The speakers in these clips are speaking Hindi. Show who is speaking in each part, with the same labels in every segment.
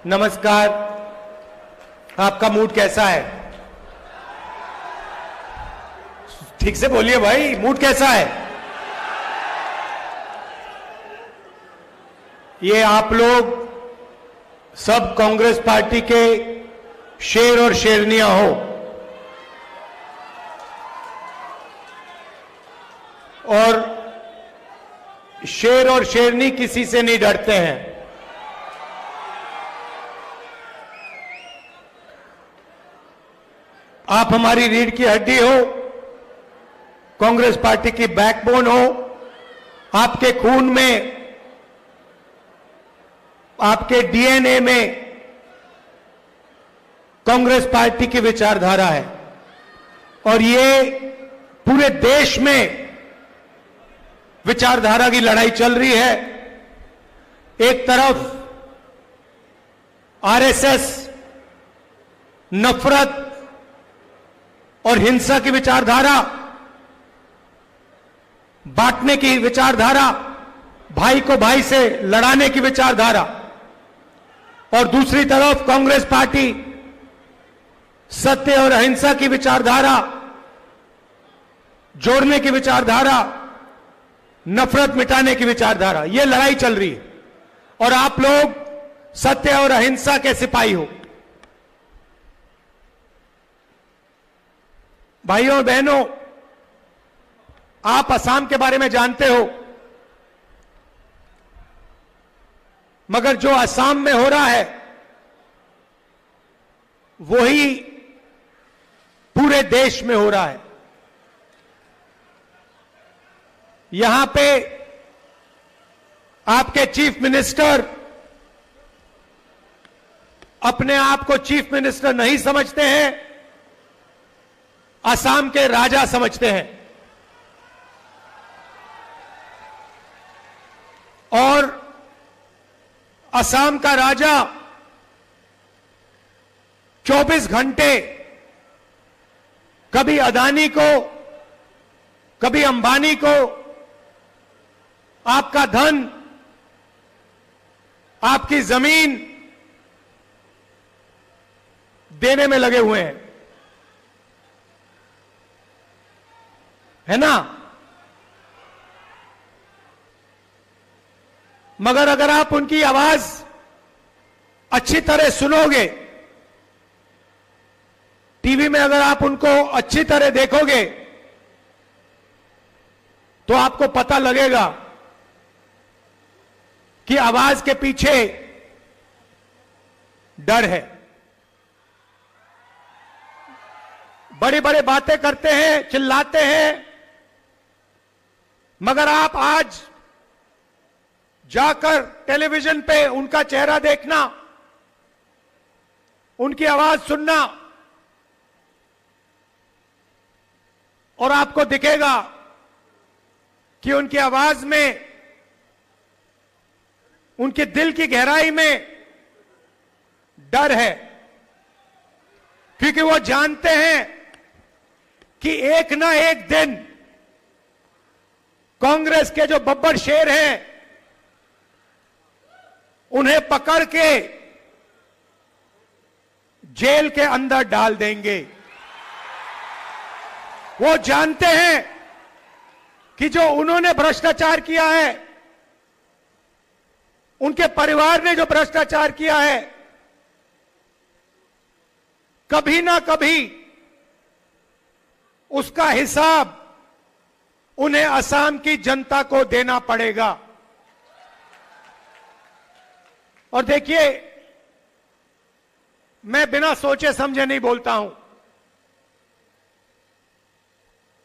Speaker 1: नमस्कार। आपका मूड कैसा है? ठीक से बोलिए भाई, मूड कैसा है? ये आप लोग सब कांग्रेस पार्टी के शेर और शेरनियां हो और शेर और शेरनी किसी से नहीं डरते हैं। आप हमारी रीढ़ की हड्डी हो, कांग्रेस पार्टी की बैकबोन हो। आपके खून में, आपके डीएनए में कांग्रेस पार्टी की विचारधारा है और ये पूरे देश में विचारधारा की लड़ाई चल रही है। एक तरफ आरएसएस नफरत और हिंसा की विचारधारा, बांटने की विचारधारा, भाई को भाई से लड़ाने की विचारधारा, और दूसरी तरफ कांग्रेस पार्टी सत्य और अहिंसा की विचारधारा, जोड़ने की विचारधारा, नफरत मिटाने की विचारधारा। यह लड़ाई चल रही है और आप लोग सत्य और अहिंसा के सिपाही हो। भाइयों और बहनों, आप असम के बारे में जानते हो, मगर जो असम में हो रहा है वही पूरे देश में हो रहा है। यहां पे आपके चीफ मिनिस्टर अपने आप को चीफ मिनिस्टर नहीं समझते हैं, असम के राजा समझते हैं। और असम का राजा 24 घंटे कभी अदानी को, कभी अंबानी को आपका धन, आपकी जमीन देने में लगे हुए हैं, है ना? मगर अगर आप उनकी आवाज अच्छी तरह सुनोगे, टीवी में अगर आप उनको अच्छी तरह देखोगे, तो आपको पता लगेगा कि आवाज के पीछे डर है। बड़ी बड़ी बातें करते हैं, चिल्लाते हैं, मगर आप आज जाकर टेलीविजन पे उनका चेहरा देखना, उनकी आवाज सुनना, और आपको दिखेगा कि उनकी आवाज में, उनके दिल की गहराई में डर है, क्योंकि वो जानते हैं कि एक ना एक दिन कांग्रेस के जो बब्बर शेर हैं उन्हें पकड़ के जेल के अंदर डाल देंगे। वो जानते हैं कि जो उन्होंने भ्रष्टाचार किया है, उनके परिवार ने जो भ्रष्टाचार किया है, कभी ना कभी उसका हिसाब उन्हें असम की जनता को देना पड़ेगा। और देखिए, मैं बिना सोचे समझे नहीं बोलता हूं,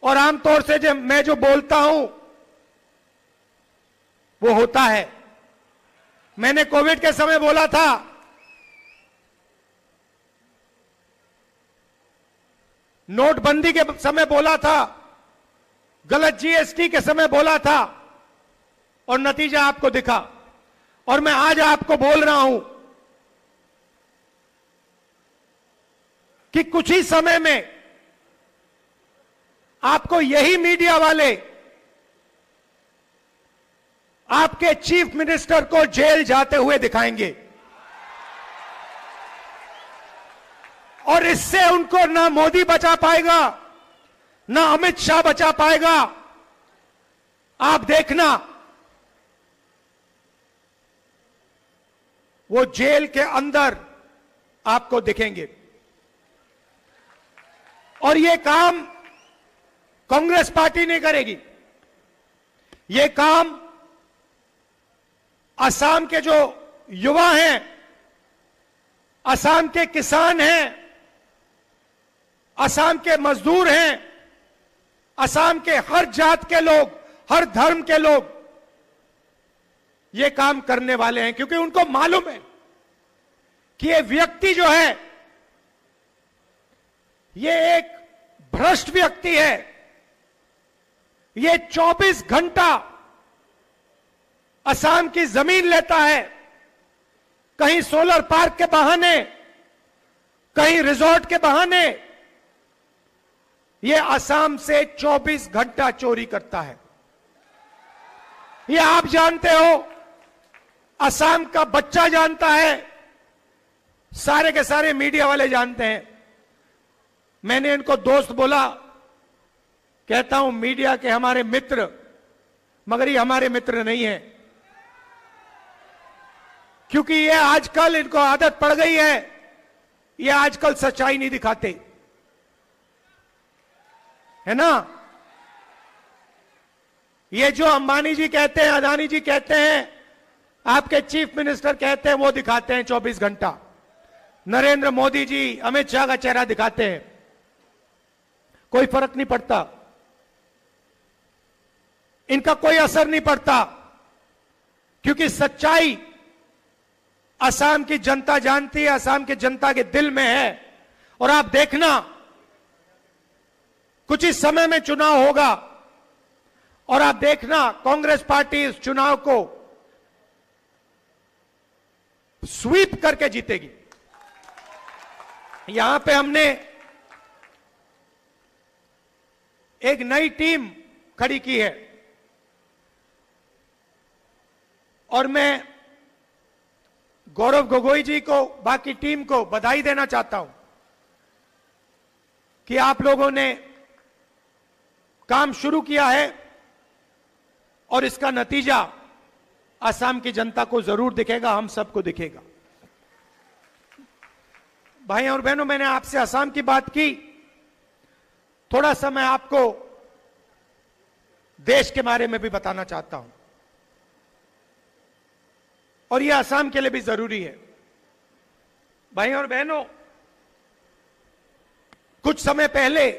Speaker 1: और आमतौर से मैं जो बोलता हूं वो होता है। मैंने कोविड के समय बोला था, नोटबंदी के समय बोला था, गलत जीएसटी के समय बोला था, और नतीजा आपको दिखा। और मैं आज आपको बोल रहा हूं कि कुछ ही समय में आपको यही मीडिया वाले आपके चीफ मिनिस्टर को जेल जाते हुए दिखाएंगे। और इससे उनको ना मोदी बचा पाएगा, ना अमित शाह बचा पाएगा। आप देखना, वो जेल के अंदर आपको दिखेंगे। और ये काम कांग्रेस पार्टी नहीं करेगी। ये काम असम के जो युवा हैं, असम के किसान हैं, असम के मजदूर हैं, असम के हर जात के लोग, हर धर्म के लोग ये काम करने वाले हैं, क्योंकि उनको मालूम है कि ये व्यक्ति जो है ये एक भ्रष्ट व्यक्ति है। ये 24 घंटा असम की जमीन लेता है, कहीं सोलर पार्क के बहाने, कहीं रिजॉर्ट के बहाने ये असम से 24 घंटा चोरी करता है। ये आप जानते हो, असम का बच्चा जानता है, सारे के सारे मीडिया वाले जानते हैं। मैंने इनको दोस्त बोला, कहता हूं मीडिया के हमारे मित्र, मगर ये हमारे मित्र नहीं है, क्योंकि ये आजकल इनको आदत पड़ गई है, ये आजकल सच्चाई नहीं दिखाते, है ना। ये जो अंबानी जी कहते हैं, अदानी जी कहते हैं, आपके चीफ मिनिस्टर कहते हैं, वो दिखाते हैं 24 घंटा। नरेंद्र मोदी जी, अमित शाह का चेहरा दिखाते हैं, कोई फर्क नहीं पड़ता, इनका कोई असर नहीं पड़ता, क्योंकि सच्चाई असम की जनता जानती है, असम की जनता के दिल में है। और आप देखना, कुछ इस समय में चुनाव होगा और आप देखना कांग्रेस पार्टी इस चुनाव को स्वीप करके जीतेगी। यहां पे हमने एक नई टीम खड़ी की है और मैं गौरव गोगोई जी को, बाकी टीम को बधाई देना चाहता हूं कि आप लोगों ने काम शुरू किया है और इसका नतीजा असम की जनता को जरूर दिखेगा, हम सबको दिखेगा। भाई और बहनों, मैंने आपसे असम की बात की, थोड़ा सा मैं आपको देश के बारे में भी बताना चाहता हूं और यह असम के लिए भी जरूरी है। भाई और बहनों, कुछ समय पहले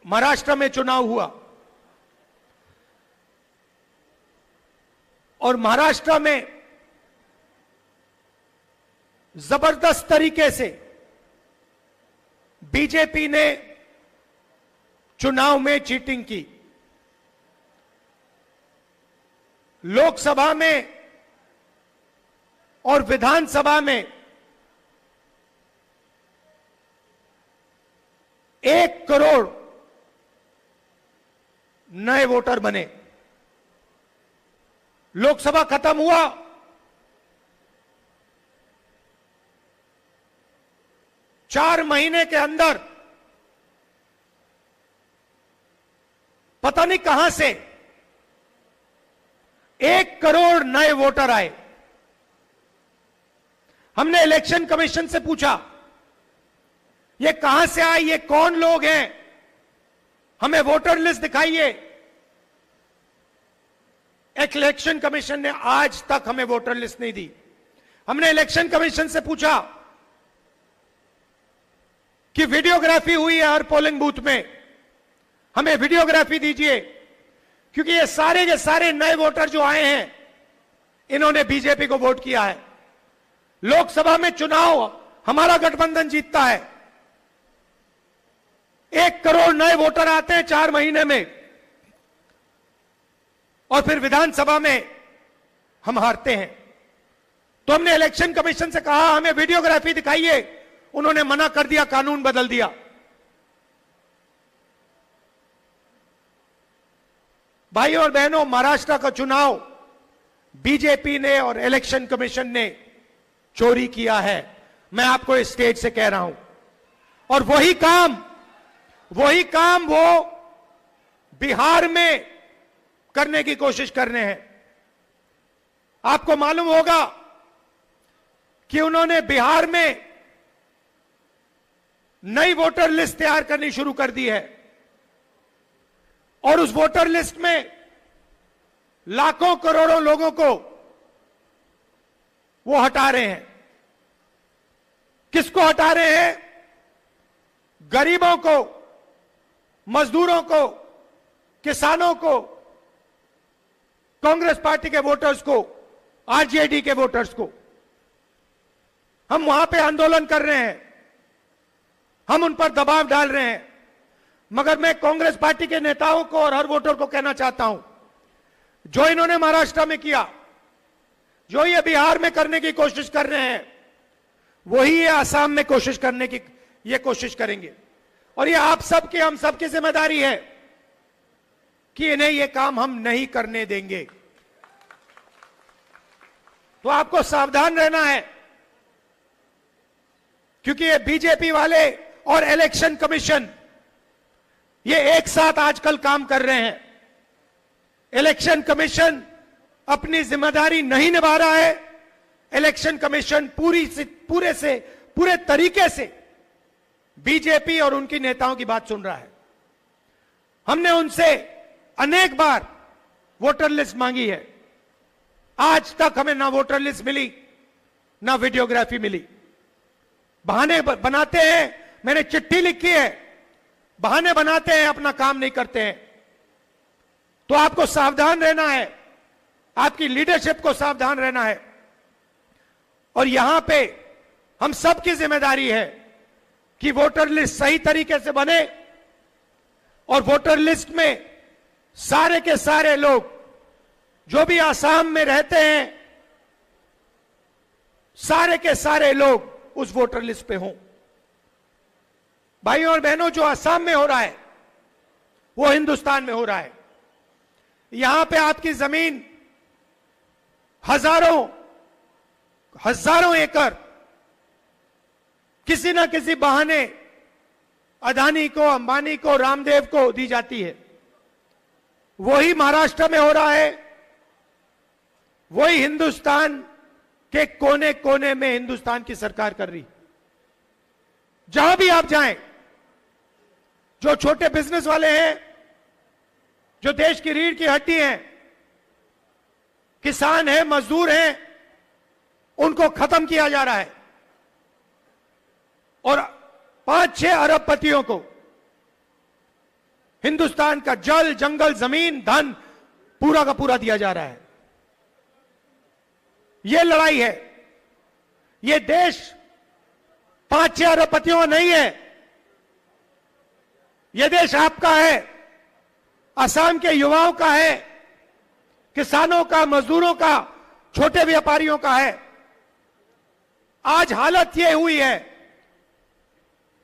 Speaker 1: महाराष्ट्र में चुनाव हुआ और महाराष्ट्र में जबरदस्त तरीके से बीजेपी ने चुनाव में चीटिंग की। लोकसभा में और विधानसभा में 1 करोड़ नए वोटर बने। लोकसभा खत्म हुआ, चार महीने के अंदर पता नहीं कहां से 1 करोड़ नए वोटर आए। हमने इलेक्शन कमीशन से पूछा, ये कहां से आए, ये कौन लोग हैं, हमें वोटर लिस्ट दिखाइए। इलेक्शन कमीशन ने आज तक हमें वोटर लिस्ट नहीं दी। हमने इलेक्शन कमीशन से पूछा कि वीडियोग्राफी हुई है हर पोलिंग बूथ में, हमें वीडियोग्राफी दीजिए, क्योंकि ये सारे के सारे नए वोटर जो आए हैं, इन्होंने बीजेपी को वोट किया है। लोकसभा में चुनाव हमारा गठबंधन जीतता है, 1 करोड़ नए वोटर आते हैं 4 महीने में, और फिर विधानसभा में हम हारते हैं। तो हमने इलेक्शन कमीशन से कहा हमें वीडियोग्राफी दिखाइए, उन्होंने मना कर दिया, कानून बदल दिया। भाइयों और बहनों, महाराष्ट्र का चुनाव बीजेपी ने और इलेक्शन कमीशन ने चोरी किया है। मैं आपको इस स्टेज से कह रहा हूं, और वही काम वो बिहार में करने की कोशिश कर रहे हैं। आपको मालूम होगा कि उन्होंने बिहार में नई वोटर लिस्ट तैयार करनी शुरू कर दी है और उस वोटर लिस्ट में लाखों करोड़ों लोगों को वो हटा रहे हैं। किसको हटा रहे हैं? गरीबों को, मजदूरों को, किसानों को, कांग्रेस पार्टी के वोटर्स को, आरजेडी के वोटर्स को। हम वहां पे आंदोलन कर रहे हैं, हम उन पर दबाव डाल रहे हैं, मगर मैं कांग्रेस पार्टी के नेताओं को और हर वोटर को कहना चाहता हूं, जो इन्होंने महाराष्ट्र में किया, जो ये बिहार में करने की कोशिश कर रहे हैं, वही ये आसाम में कोशिश करने की ये कोशिश करेंगे। और ये आप सबकी, हम सबकी जिम्मेदारी है कि इन्हें ये काम हम नहीं करने देंगे। तो आपको सावधान रहना है, क्योंकि ये बीजेपी वाले और इलेक्शन कमीशन ये एक साथ आजकल काम कर रहे हैं। इलेक्शन कमीशन अपनी जिम्मेदारी नहीं निभा रहा है। इलेक्शन कमीशन पूरे तरीके से बीजेपी और उनकी नेताओं की बात सुन रहा है। हमने उनसे अनेक बार वोटर लिस्ट मांगी है, आज तक हमें ना वोटर लिस्ट मिली, ना वीडियोग्राफी मिली। बहाने बनाते हैं, मैंने चिट्ठी लिखी है, बहाने बनाते हैं, अपना काम नहीं करते हैं। तो आपको सावधान रहना है, आपकी लीडरशिप को सावधान रहना है। और यहां पे हम सबकी जिम्मेदारी है कि वोटर लिस्ट सही तरीके से बने और वोटर लिस्ट में सारे के सारे लोग जो भी आसाम में रहते हैं, सारे के सारे लोग उस वोटर लिस्ट पे हों। भाइयों और बहनों, जो आसाम में हो रहा है वो हिंदुस्तान में हो रहा है। यहां पे आपकी जमीन हजारों एकड़ किसी ना किसी बहाने अदानी को, अंबानी को, रामदेव को दी जाती है। वही महाराष्ट्र में हो रहा है, वही हिंदुस्तान के कोने कोने में हिंदुस्तान की सरकार कर रही। जहां भी आप जाएं, जो छोटे बिजनेस वाले हैं, जो देश की रीढ़ की हड्डी हैं, किसान हैं, मजदूर हैं, उनको खत्म किया जा रहा है और 5-6 अरबपतियों को हिंदुस्तान का जल, जंगल, जमीन, धन पूरा का पूरा दिया जा रहा है। यह लड़ाई है। यह देश 5-6 अरबपतियों का नहीं है, यह देश आपका है, असम के युवाओं का है, किसानों का, मजदूरों का, छोटे व्यापारियों का है। आज हालत यह हुई है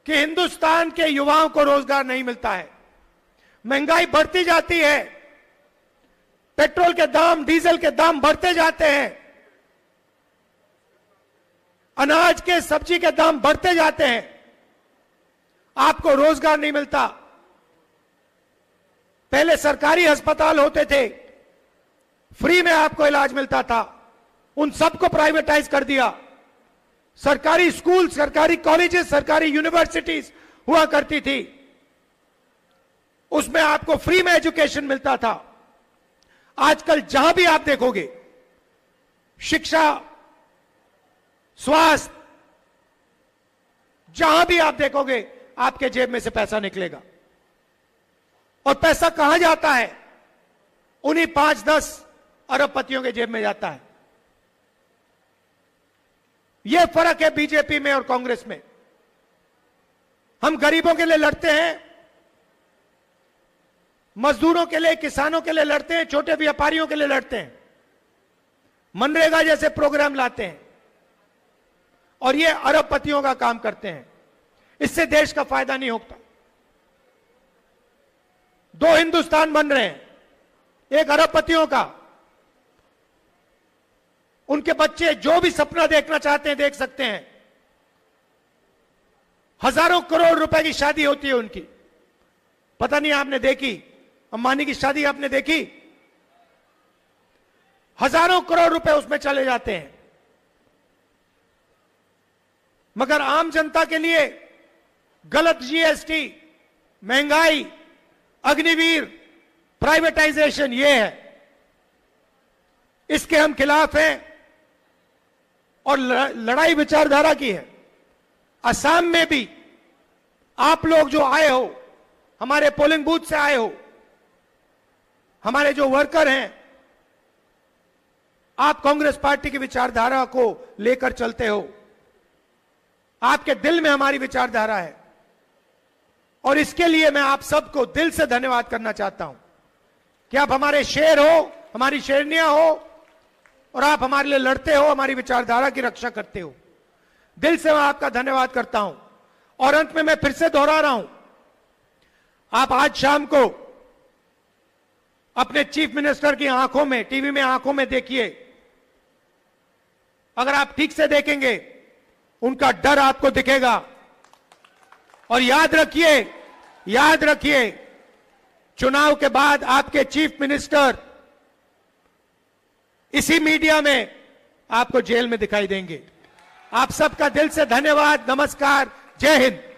Speaker 1: कि हिंदुस्तान के युवाओं को रोजगार नहीं मिलता है, महंगाई बढ़ती जाती है, पेट्रोल के दाम, डीजल के दाम बढ़ते जाते हैं, अनाज के, सब्जी के दाम बढ़ते जाते हैं, आपको रोजगार नहीं मिलता। पहले सरकारी अस्पताल होते थे, फ्री में आपको इलाज मिलता था, उन सबको प्राइवेटाइज कर दिया। सरकारी स्कूल, सरकारी कॉलेजेस, सरकारी यूनिवर्सिटीज हुआ करती थी, उसमें आपको फ्री में एजुकेशन मिलता था। आजकल जहां भी आप देखोगे, शिक्षा, स्वास्थ्य, जहां भी आप देखोगे, आपके जेब में से पैसा निकलेगा। और पैसा कहां जाता है? उन्हीं 5-10 अरबपतियों के जेब में जाता है। यह फर्क है बीजेपी में और कांग्रेस में। हम गरीबों के लिए लड़ते हैं, मजदूरों के लिए, किसानों के लिए लड़ते हैं, छोटे व्यापारियों के लिए लड़ते हैं, मनरेगा जैसे प्रोग्राम लाते हैं, और ये अरबपतियों का काम करते हैं। इससे देश का फायदा नहीं होता। 2 हिंदुस्तान बन रहे हैं, एक अरबपतियों का, उनके बच्चे जो भी सपना देखना चाहते हैं देख सकते हैं, हजारों करोड़ रुपए की शादी होती है उनकी। पता नहीं आपने देखी, अंबानी की शादी आपने देखी? हजारों करोड़ रुपए उसमें चले जाते हैं। मगर आम जनता के लिए गलत जीएसटी, महंगाई, अग्निवीर, प्राइवेटाइजेशन, ये है, इसके हम खिलाफ हैं और लड़ाई विचारधारा की है। असम में भी आप लोग जो आए हो, हमारे पोलिंग बूथ से आए हो, हमारे जो वर्कर हैं, आप कांग्रेस पार्टी की विचारधारा को लेकर चलते हो। आपके दिल में हमारी विचारधारा है और इसके लिए मैं आप सबको दिल से धन्यवाद करना चाहता हूं कि आप हमारे शेर हो, हमारी शेरनियां हो और आप हमारे लिए लड़ते हो, हमारी विचारधारा की रक्षा करते हो। दिल से मैं आपका धन्यवाद करता हूं। और अंत में मैं फिर से दोहरा रहा हूं, आप आज शाम को अपने चीफ मिनिस्टर की आंखों में, टीवी में आंखों में देखिए। अगर आप ठीक से देखेंगे, उनका डर आपको दिखेगा। और याद रखिए, चुनाव के बाद आपके चीफ मिनिस्टर इसी मीडिया में आपको जेल में दिखाई देंगे। आप सबका दिल से धन्यवाद। नमस्कार। जय हिंद।